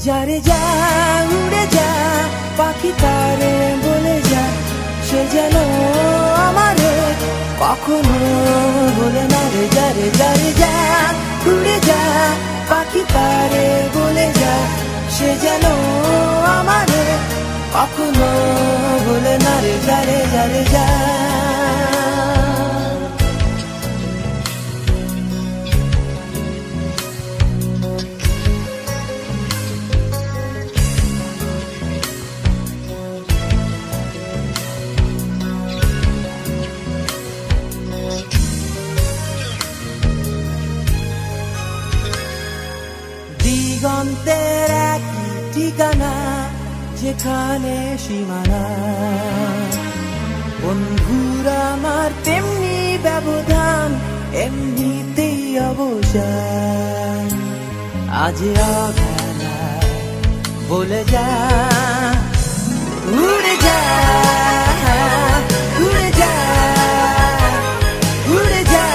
যারে যা উড়ে যা পাখি তারে বলে যা সে যেন আমারে কখনো বলে না রে। যারে যারে যা উড়ে যা পাখি তারে বলে যা সে যেন আমারে কখনো বলে না রে। যারে যারে যা দিগন্তের এক ঠিকানা যেখানে সীমানা, বন্ধুরা আমার তেমনি ব্যবধান এমনিতেই অবসান। আজ অবেলা বলে যা উড়ে যা উড়ে যা উড়ে যা।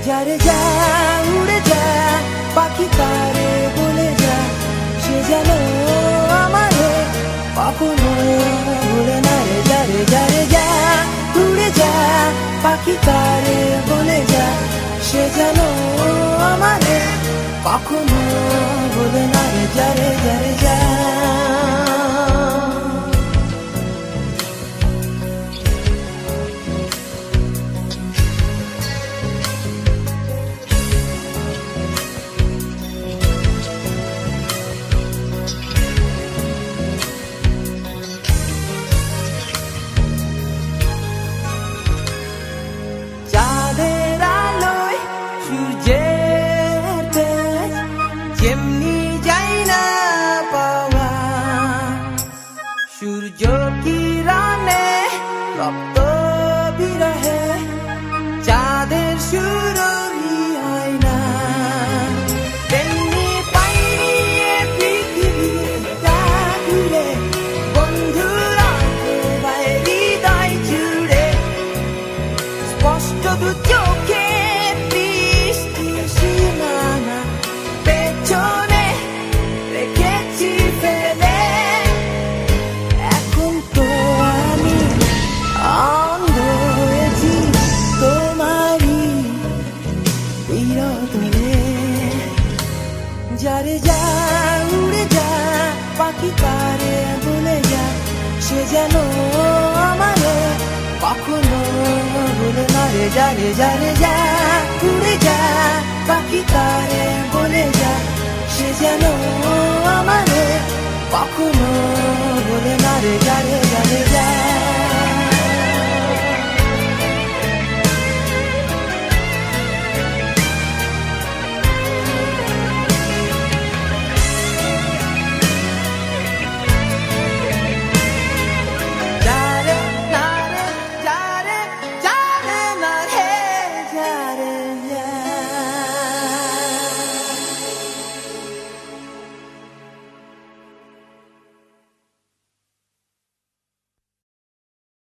যারে যা উড়ে যা পাখি তারে বলে যা সে যেন আমারে কখনো ভুলে না রে। যারে যারে যা উড়ে যা পাখি তারে বলে যা সে যেন আমারে কখনো ভুলে না রে। যারে যারে যা যেমনি যাই না পাওয়া সূর্য কিরণে রক্ত বিরহে চাঁদের সুরভি হয় না, তেমনি পাইনি পৃথিবীটা ঘুরে বন্ধুরা হৃদয় জুড়ে স্পষ্ট দু চোখে দৃষ্টি সীমানা পেছনে রেখেছি ফেলে। এখন তো আমি অন্ধ হয়েছি তোমারই বিরোধে। যারে যা উড়ে যা পাখি তারে বলে যা সে যেন আমারে কখনো বলে না রে। যারে যারে যা উড়ে যা পাখি তারে বলে যা সে যেন আমারে কখনো বলে না রে। যারে